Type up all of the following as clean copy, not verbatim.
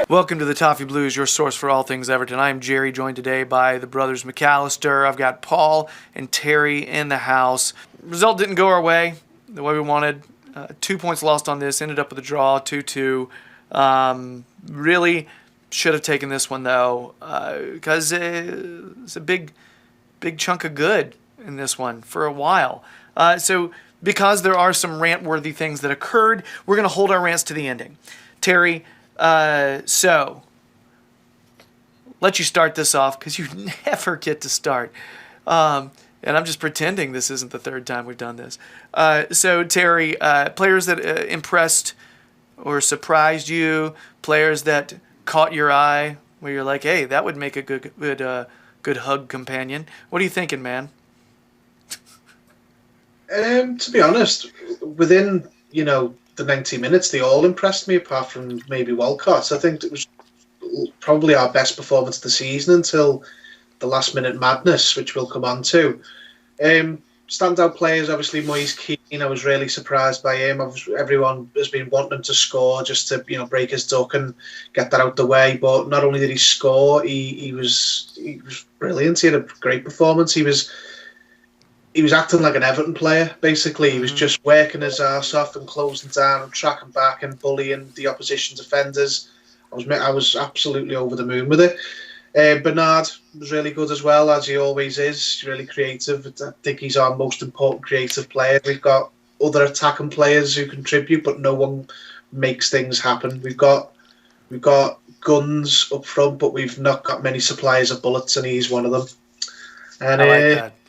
Welcome to the Toffee Blues, your source for all things Everton. I'm Gerry, joined today by the brothers McAllister. I've got Paul and Terry in the house. Result didn't go our way, the way we wanted. 2 points lost on this, ended up with a draw, 2-2. Really should have taken this one, though, because it's a big chunk of good in this one for a while. So because there are some rant-worthy things that occurred, we're going to hold our rants to the ending. Terry, so let you start this off because you never get to start. And I'm just pretending this isn't the third time we've done this. So Terry, players that impressed or surprised you, players that caught your eye, where you're like, hey, that would make a good hug companion. What are you thinking, man? To be honest, within the 90 minutes, they all impressed me, apart from maybe Walcott. I think it was probably our best performance of the season until the last minute madness, which we'll come on to. Standout players, obviously Moise Keane. I was really surprised by him. Everyone has been wanting him to score just to break his duck and get that out the way. But not only did he score, he was brilliant. He had a great performance. He was acting like an Everton player, basically. He was just working his arse off and closing down and tracking back and bullying the opposition defenders. I was absolutely over the moon with it. Bernard was really good as well, as he always is. He's really creative. I think he's our most important creative player. We've got other attacking players who contribute, but no one makes things happen. We've got guns up front, but we've not got many suppliers of bullets, and he's one of them. And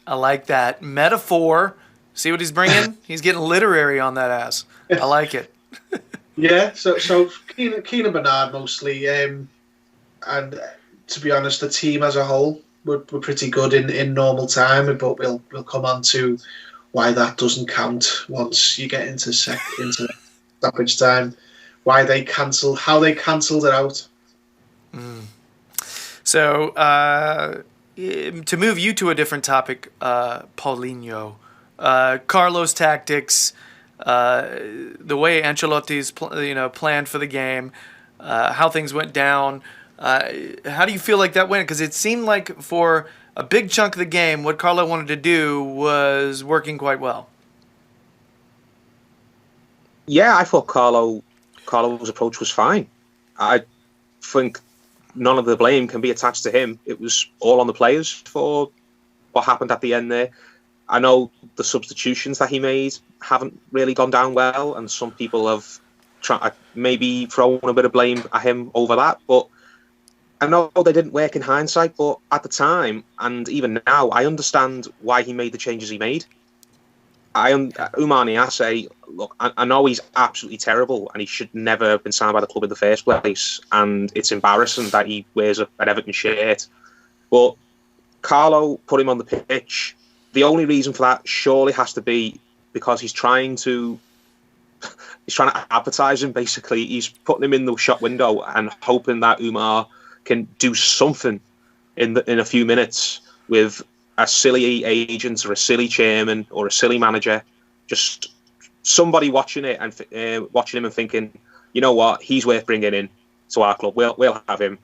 I like that. Metaphor. See what he's bringing? He's getting literary on that ass. I like it. Yeah, so Keane and Bernard mostly. And to be honest, the team as a whole were pretty good in normal time, but we'll come on to why that doesn't count once you get into stoppage time. How they cancelled it out. So, to move you to a different topic, Paulinho, Carlos' tactics, the way Ancelotti's planned for the game, how things went down. How do you feel like that went? Because it seemed like for a big chunk of the game, what Carlo wanted to do was working quite well. Yeah, I thought Carlo's approach was fine. I think none of the blame can be attached to him. It was all on the players for what happened at the end there. I know the substitutions that he made haven't really gone down well, and some people have tried maybe throwing a bit of blame at him over that, but I know they didn't work in hindsight, but at the time, and even now, I understand why he made the changes he made. Oumar Niasse, look, I know he's absolutely terrible and he should never have been signed by the club in the first place, and it's embarrassing that he wears an Everton shirt. But Carlo put him on the pitch. The only reason for that surely has to be because he's trying to advertise him, basically. He's putting him in the shop window and hoping that Oumar can do something in a few minutes with a silly agent or a silly chairman or a silly manager, just somebody watching it and watching him and thinking, you know what, he's worth bringing in to our club. We'll have him.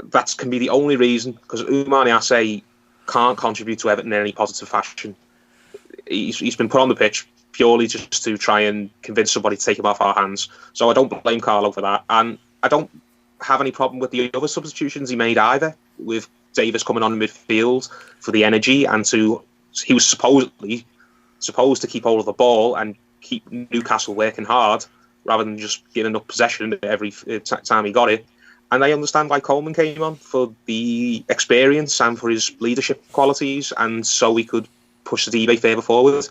That can be the only reason, because Oumar Niasse can't contribute to Everton in any positive fashion. He's been put on the pitch purely just to try and convince somebody to take him off our hands. So I don't blame Carlo for that, and I don't have any problem with the other substitutions he made either, with Davis coming on in midfield for the energy, and he was supposed to keep hold of the ball and keep Newcastle working hard rather than just giving up possession every time he got it. And I understand why Coleman came on, for the experience and for his leadership qualities, and so we could push the debate further forward.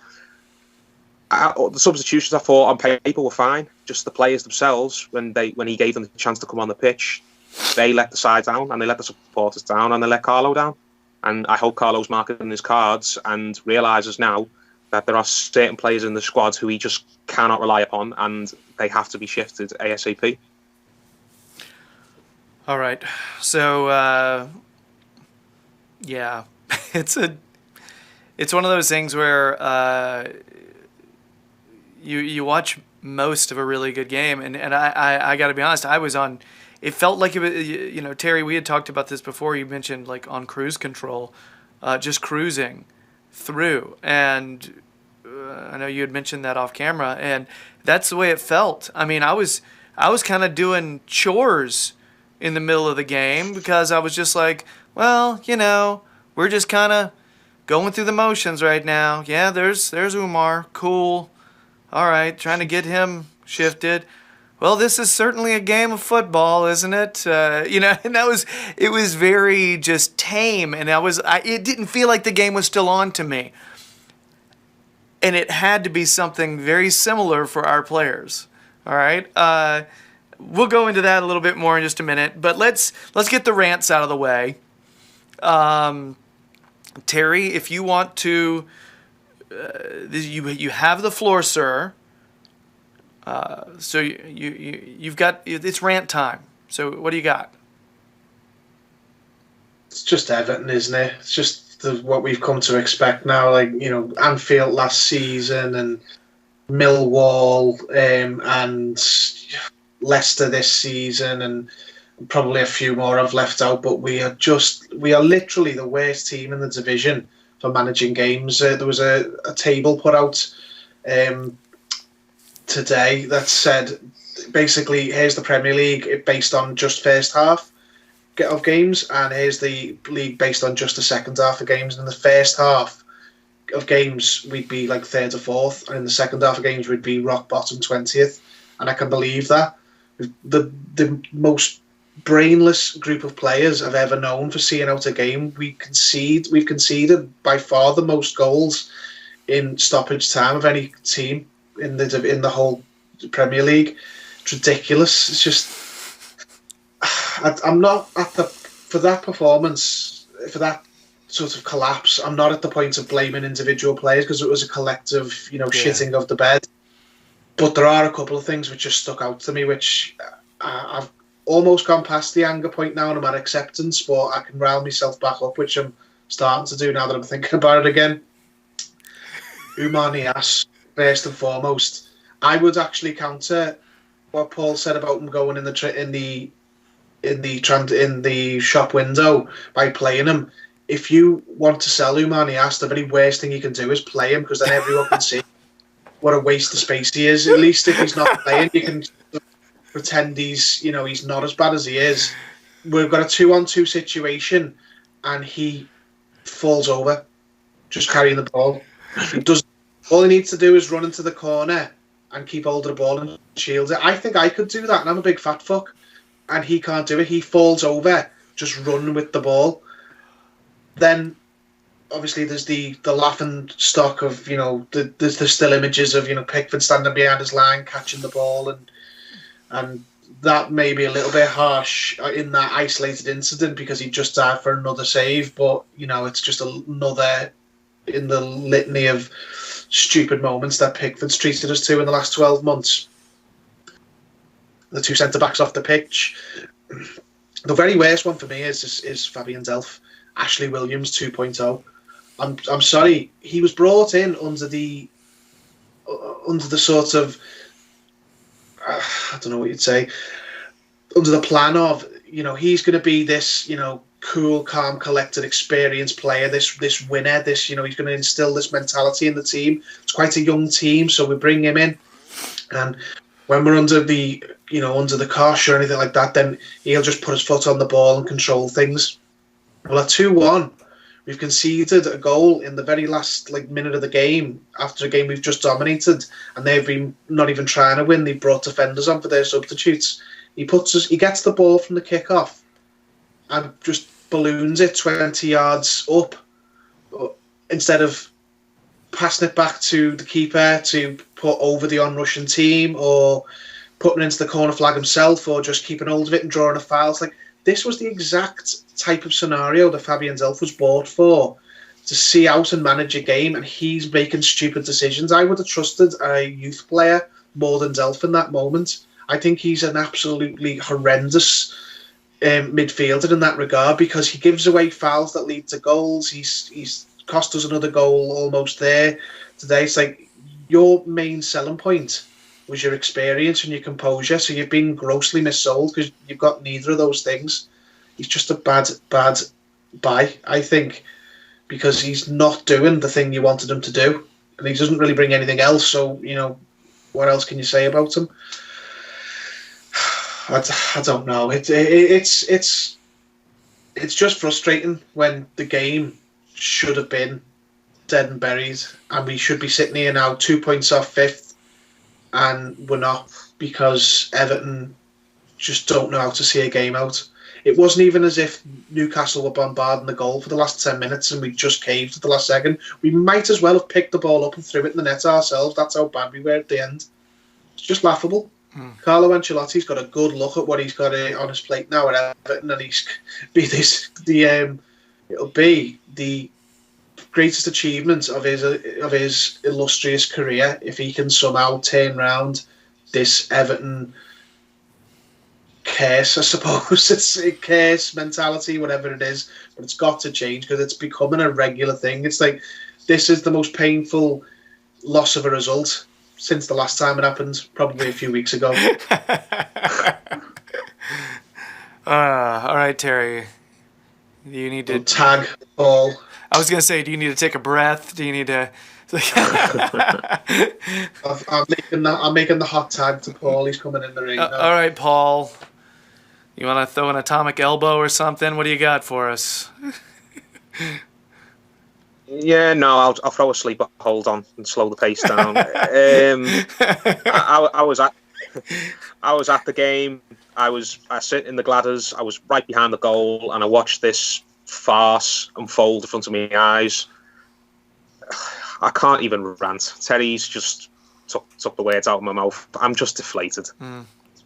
The substitutions I thought on paper were fine. Just the players themselves, when he gave them the chance to come on the pitch, they let the side down and they let the supporters down and they let Carlo down. And I hope Carlo's marking his cards and realises now that there are certain players in the squad who he just cannot rely upon, and they have to be shifted ASAP. All right, so yeah, it's one of those things where you watch most of a really good game, and I got to be honest, I was on it felt like it was, Terry, we had talked about this before. You mentioned like on cruise control, just cruising through. And I know you had mentioned that off camera, and that's the way it felt. I mean, I was kind of doing chores in the middle of the game because I was just like, well, we're just kind of going through the motions right now. Yeah, there's Umar. Cool. All right, trying to get him shifted. Well, this is certainly a game of football, isn't it? And it was very just tame, and it didn't feel like the game was still on to me. And it had to be something very similar for our players. All right. We'll go into that a little bit more in just a minute, but let's get the rants out of the way. Terry, if you want to, you have the floor, sir. So you've got, it's rant time. So what do you got? It's just Everton, isn't it? It's just what we've come to expect now. Like, Anfield last season and Millwall and Leicester this season, and probably a few more I've left out, but we are literally the worst team in the division for managing games. There was a table put out today that said, basically, here's the Premier League based on just first half of games, and here's the league based on just the second half of games. And in the first half of games, we'd be like third or fourth, and in the second half of games, we'd be rock bottom 20th. And I can believe that. The most brainless group of players I've ever known for seeing out a game. We've conceded by far the most goals in stoppage time of any team in the whole Premier League. It's ridiculous. It's just, I'm not for that performance, for that sort of collapse. I'm not at the point of blaming individual players because it was a collective, shitting of the bed. But there are a couple of things which just stuck out to me, which I've almost gone past the anger point now, and I'm at acceptance, but I can rile myself back up, which I'm starting to do now that I'm thinking about it again. Umar Niasse, first and foremost. I would actually counter what Paul said about him going in the shop window by playing him. If you want to sell Umar Niasse, the very worst thing you can do is play him, because then everyone can see what a waste of space he is. At least if he's not playing, you can pretend he's not as bad as he is. We've got a 2-on-2 situation, and he falls over, just carrying the ball. All he needs to do is run into the corner and keep hold of the ball and shield it. I think I could do that, and I'm a big fat fuck, and he can't do it. He falls over, just run with the ball. Then obviously there's the laughing stock of, there's still images of, Pickford standing behind his line, catching the ball, and that may be a little bit harsh in that isolated incident because he just died for another save, but, it's just another in the litany of stupid moments that Pickford's treated us to in the last 12 months. The two centre-backs off the pitch. The very worst one for me is Fabian Delph, Ashley Williams 2.0. I'm sorry, he was brought in under the sort of, I don't know what you'd say, under the plan of, he's going to be this, cool, calm, collected, experienced player, this winner, he's going to instill this mentality in the team. It's quite a young team, so we bring him in, and when we're under the cosh or anything like that, then he'll just put his foot on the ball and control things. Well, at 2-1, we've conceded a goal in the very last minute of the game after a game we've just dominated, and they've been not even trying to win. They've brought defenders on for their substitutes. He gets the ball from the kickoff and just balloons it 20 yards up instead of passing it back to the keeper to put over the on-rushing team or putting it into the corner flag himself or just keeping hold of it and drawing a foul. It's this was the exact type of scenario that Fabian Delph was bought for, to see out and manage a game, and he's making stupid decisions. I would have trusted a youth player more than Delph in that moment. I think he's an absolutely horrendous midfielder in that regard, because he gives away fouls that lead to goals. He's cost us another goal almost there today. It's your main selling point was your experience and your composure. So you've been grossly missold because you've got neither of those things. He's just a bad buy, I think, because he's not doing the thing you wanted him to do, and he doesn't really bring anything else. So, you know, what else can you say about him? I don't know. It's just frustrating when the game should have been dead and buried, and we should be sitting here now 2 points off fifth, and we're not, because Everton just don't know how to see a game out. It wasn't even as if Newcastle were bombarding the goal for the last 10 minutes and we just caved at the last second. We might as well have picked the ball up and threw it in the net ourselves. That's how bad we were at the end. It's just laughable. Carlo Ancelotti's got a good look at what he's got on his plate now at Everton, and it'll be the greatest achievement of his illustrious career if he can somehow turn round this Everton curse, I suppose. It's a curse mentality, whatever it is, but it's got to change because it's becoming a regular thing. It's like, this is the most painful loss of a result since the last time it happened, probably a few weeks ago. All right, Terry. You need to tag Paul. I was going to say, do you need to take a breath? Do you need to... I'm making the hot tag to Paul. He's coming in the ring now. All right, Paul. You want to throw an atomic elbow or something? What do you got for us? Yeah, no, I'll throw a sleeper hold on and slow the pace down. I was at the game. I sit in the Gladders. I was right behind the goal, and I watched this farce unfold in front of my eyes. I can't even rant. Terry's just took the words out of my mouth. I'm just deflated.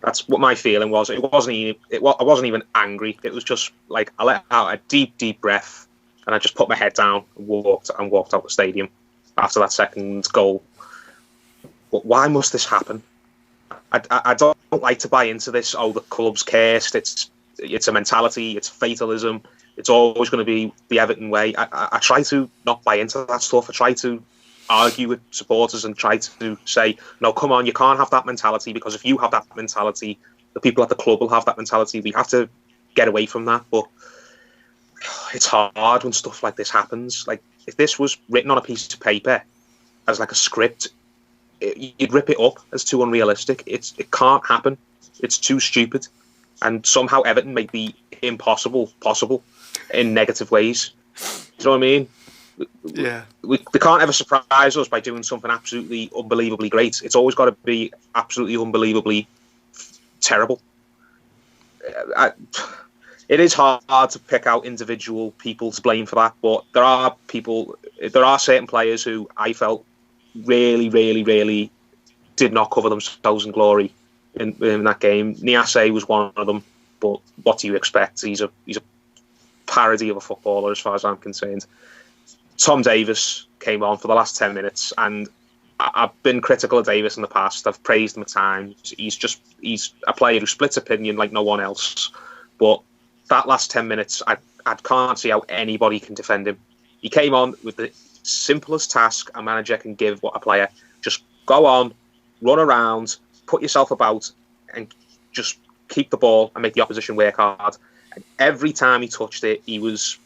That's what my feeling was. I wasn't even angry. It was just like I let out a deep breath, and I just put my head down and walked out the stadium after that second goal. But why must this happen? I don't like to buy into this. Oh, the club's cursed. It's a mentality. It's fatalism. It's always going to be the Everton way. I try to not buy into that stuff. I try to argue with supporters and try to say, no, come on, you can't have that mentality, because if you have that mentality, the people at the club will have that mentality. We have to get away from that. But it's hard when stuff like this happens. Like, if this was written on a piece of paper as like a script, you'd rip it up as too unrealistic. It can't happen. It's too stupid. And somehow Everton make the impossible possible in negative ways. Do you know what I mean? Yeah. They can't ever surprise us by doing something absolutely unbelievably great. It's always got to be absolutely unbelievably terrible. It is hard to pick out individual people to blame for that, but there are certain players who I felt really did not cover themselves in glory in that game. Niasse was one of them, but what do you expect? He's a parody of a footballer as far as I'm concerned. Tom Davies came on for the last 10 minutes, and I've been critical of Davies in the past. I've praised him at times. He's a player who splits opinion like no one else. But that last 10 minutes, I can't see how anybody can defend him. He came on with the simplest task a manager can give a player. Just go on, run around, put yourself about, and just keep the ball and make the opposition work hard. And every time he touched it, he was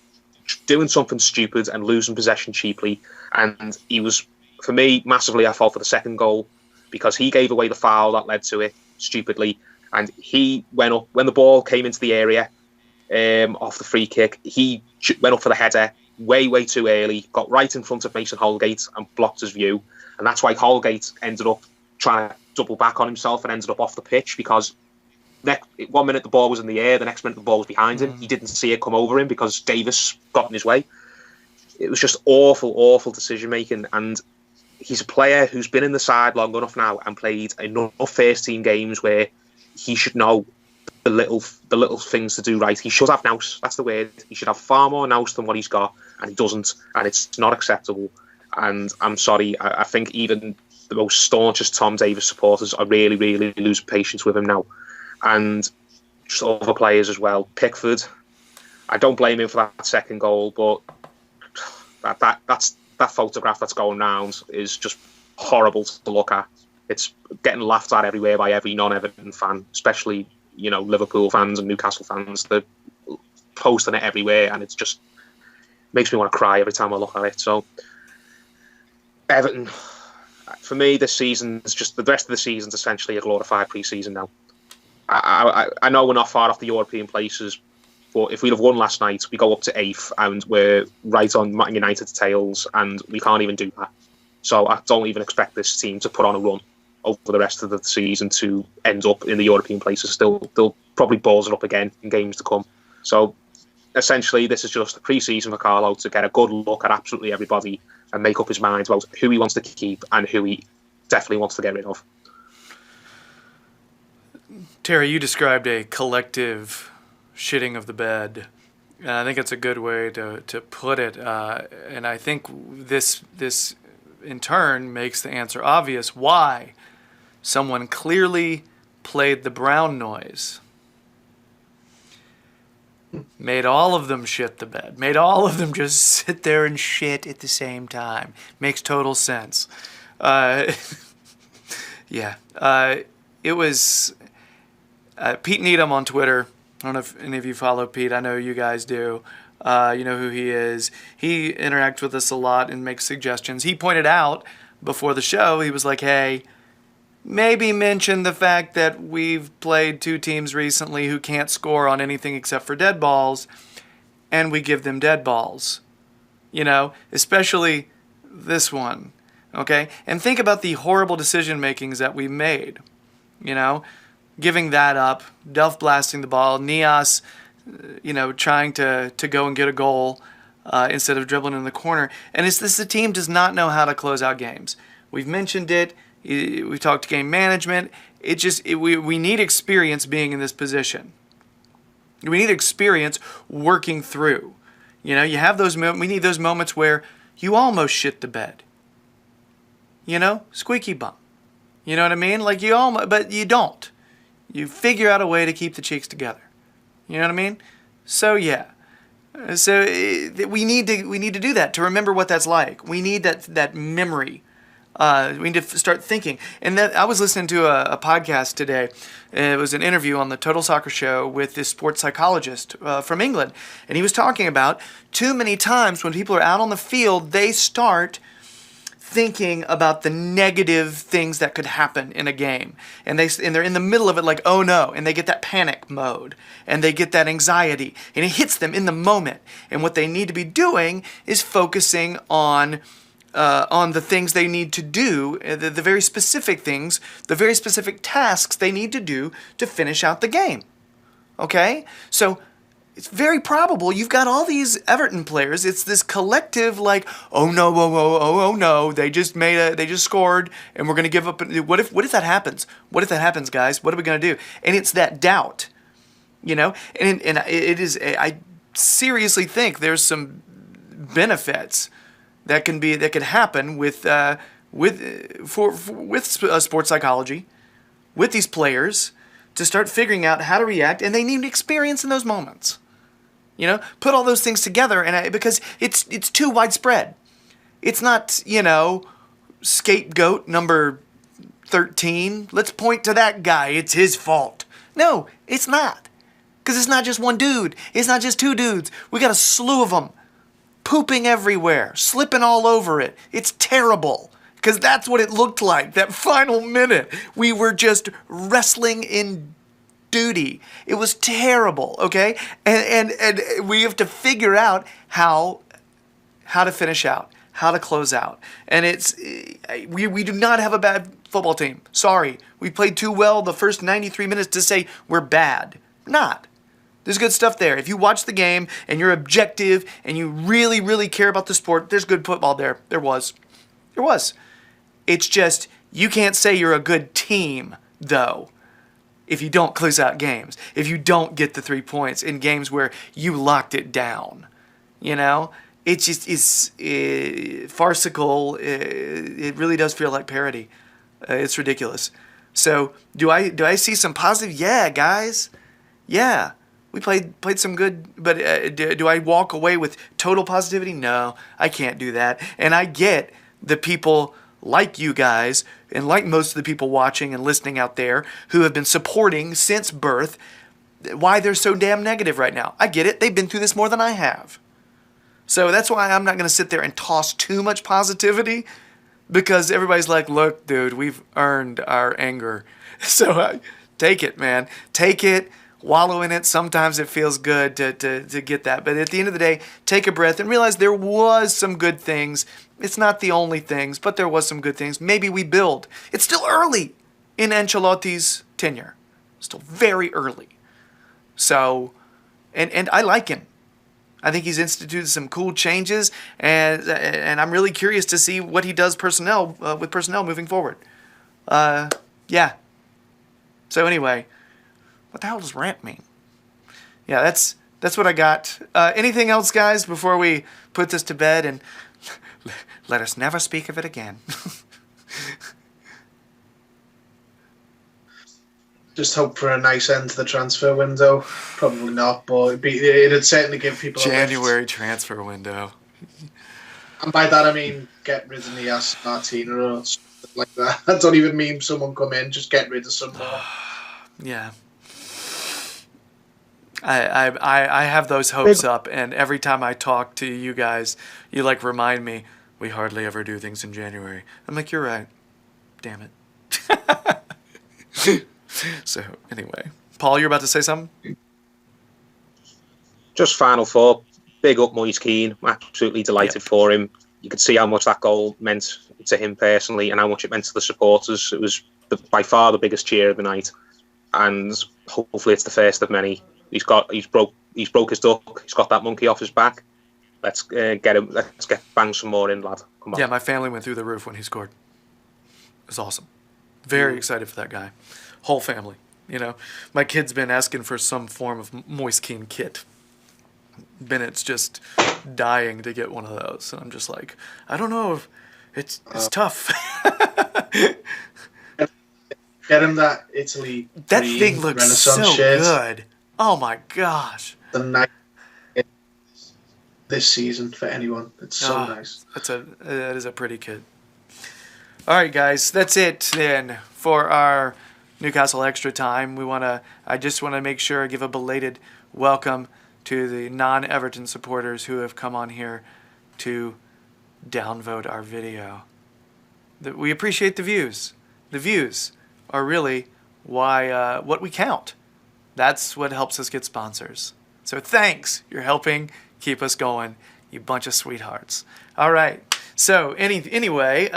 doing something stupid and losing possession cheaply. And he was, for me, massively at fault for the second goal, because he gave away the foul that led to it stupidly. And he went up when the ball came into the area off the free kick. He went up for the header way too early, got right in front of Mason Holgate and blocked his view. And that's why Holgate ended up trying to double back on himself and ended up off the pitch, because 1 minute the ball was in the air, the next minute the ball was behind him. He didn't see it come over him because Davies got in his way. It was just awful decision making, and he's a player who's been in the side long enough now and played enough first team games where he should know the little things to do right. He should have nous. That's the word. He should have far more nous than what he's got, and he doesn't, and it's not acceptable. And I'm sorry, I think even the most staunchest Tom Davies supporters are really losing patience with him now. And just other players as well. Pickford, I don't blame him for that second goal, but that photograph that's going round is just horrible to look at. It's getting laughed at everywhere by every non-Everton fan, especially, Liverpool fans and Newcastle fans. They're posting it everywhere, and it's just makes me want to cry every time I look at it. So Everton, for me, this season is just the rest of the season's essentially a glorified pre-season now. I know we're not far off the European places, but if we'd have won last night, we go up to 8th and we're right on Man United's tails, and we can't even do that. So I don't even expect this team to put on a run over the rest of the season to end up in the European places. They'll probably balls it up again in games to come. So essentially, this is just a pre-season for Carlo to get a good look at absolutely everybody and make up his mind about who he wants to keep and who he definitely wants to get rid of. Terry, you described a collective shitting of the bed, and I think it's a good way to put it. And I think this in turn makes the answer obvious why someone clearly played the brown noise. Made all of them shit the bed. Made all of them just sit there and shit at the same time. Makes total sense. Yeah. It was Pete Needham on Twitter. I don't know if any of you follow Pete. I know you guys do. You know who he is. He interacts with us a lot and makes suggestions. He pointed out before the show, he was like, hey, maybe mention the fact that we've played two teams recently who can't score on anything except for dead balls, and we give them dead balls. Especially this one. Okay? And think about the horrible decision makings that we made. Giving that up, Delph blasting the ball, Nias, trying to go and get a goal instead of dribbling in the corner. And it's this, the team does not know how to close out games. We've mentioned it. We talked game management. We need experience being in this position. We need experience working through. You have those moments. We need those moments where you almost shit the bed. Squeaky bum. You know what I mean? Like but you don't. You figure out a way to keep the cheeks together. You know what I mean? So yeah. So we need to do that to remember what that's like. We need that memory. We need to start thinking. And that I was listening to a podcast today. It was an interview on the Total Soccer Show with this sports psychologist from England. And he was talking about too many times when people are out on the field, they start thinking about the negative things that could happen in a game. And they're in the middle of it like, oh no. And they get that panic mode. And they get that anxiety. And it hits them in the moment. And what they need to be doing is focusing on the things they need to do, the very specific things, the very specific tasks they need to do to finish out the game. Okay? So it's very probable you've got all these Everton players. It's this collective like, oh no, they just scored and we're going to give up. What if that happens? What if that happens, guys? What are we going to do? And it's that doubt, and it is. I seriously think there's some benefits that could happen with sports psychology, with these players, to start figuring out how to react, and they need experience in those moments. Put all those things together, and because it's too widespread. It's not scapegoat number 13. Let's point to that guy. It's his fault. No, it's not, because it's not just one dude. It's not just two dudes. We got a slew of them. Pooping everywhere, slipping all over it. It's terrible, because that's what it looked like. That final minute, we were just wrestling in duty. It was terrible, okay? And we have to figure out how to finish out, how to close out. And we do not have a bad football team. Sorry, we played too well the first 93 minutes to say we're bad. Not. There's good stuff there. If you watch the game and you're objective and you really, really care about the sport, there's good football there. There was. It's just, you can't say you're a good team, though, if you don't close out games. If you don't get the 3 points in games where you locked it down. It's just, it's farcical. It really does feel like parody. It's ridiculous. So, do I see some positive? Yeah, guys. Yeah. We played some good, but do I walk away with total positivity? No, I can't do that. And I get the people like you guys, and like most of the people watching and listening out there who have been supporting since birth, why they're so damn negative right now. I get it. They've been through this more than I have. So that's why I'm not going to sit there and toss too much positivity, because everybody's like, look, dude, we've earned our anger. So take it, man. Take it. Wallow in it. Sometimes it feels good to get that. But at the end of the day, take a breath and realize there was some good things. It's not the only things, but there was some good things. Maybe we build. It's still early in Ancelotti's tenure. Still very early. So, and I like him. I think he's instituted some cool changes, and I'm really curious to see what he does with personnel moving forward. Yeah. So anyway, what the hell does rant mean? Yeah, that's what I got. Anything else, guys, before we put this to bed and let us never speak of it again? Just hope for a nice end to the transfer window. Probably not, but it'd certainly give people January transfer window. And by that I mean get rid of Nias Martina or something like that. I don't even mean someone come in, just get rid of someone. Yeah. I have those hopes up, and every time I talk to you guys, you like remind me, we hardly ever do things in January. I'm like, you're right. Damn it. So anyway, Paul, you're about to say something? Just final thought. Big up Moise Keane. Absolutely delighted for him. You could see how much that goal meant to him personally and how much it meant to the supporters. It was by far the biggest cheer of the night, and hopefully it's the first of many. He's broke his duck. He's got that monkey off his back. Let's get him. Let's bang some more in, lad. Come on. Yeah, my family went through the roof when he scored. It was awesome. Very excited for that guy. Whole family. You know, my kid's been asking for some form of Moise Keane kit. Bennett's just dying to get one of those, and I'm just like, I don't know if it's tough. Get him that Italy. That thing looks so shirt. good. Oh my gosh. The night this season for anyone. It's so nice. That is a pretty kid. All right, guys, that's it then for our Newcastle Extra Time. I just want to make sure I give a belated welcome to the non-Everton supporters who have come on here to downvote our video. We appreciate the views. The views are really what we count. That's what helps us get sponsors. So thanks. You're helping keep us going, you bunch of sweethearts. All right. So anyway,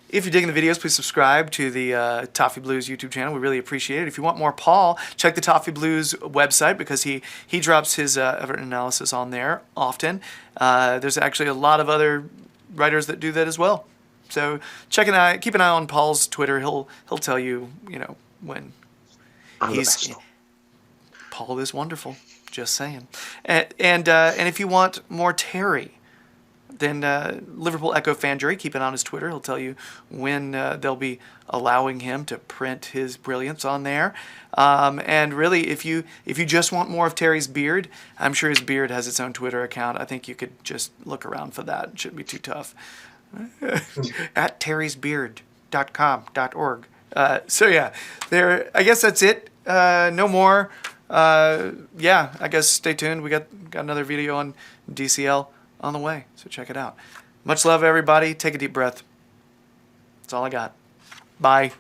if you're digging the videos, please subscribe to the Toffee Blues YouTube channel. We really appreciate it. If you want more Paul, check the Toffee Blues website, because he drops his Everton analysis on there often. There's actually a lot of other writers that do that as well. So keep an eye on Paul's Twitter. He'll tell you, when he's. Paul is wonderful. Just saying. And if you want more Terry, then Liverpool Echo fan Gerry, keep it on his Twitter. He'll tell you when they'll be allowing him to print his brilliance on there. And really, if you just want more of Terry's beard, I'm sure his beard has its own Twitter account. I think you could just look around for that. It shouldn't be too tough. At terrysbeard.com.org. So yeah, I guess that's it. No more. Yeah, I guess stay tuned. We got another video on DCL on the way, so check it out. Much love, everybody. Take a deep breath. That's all I got. Bye.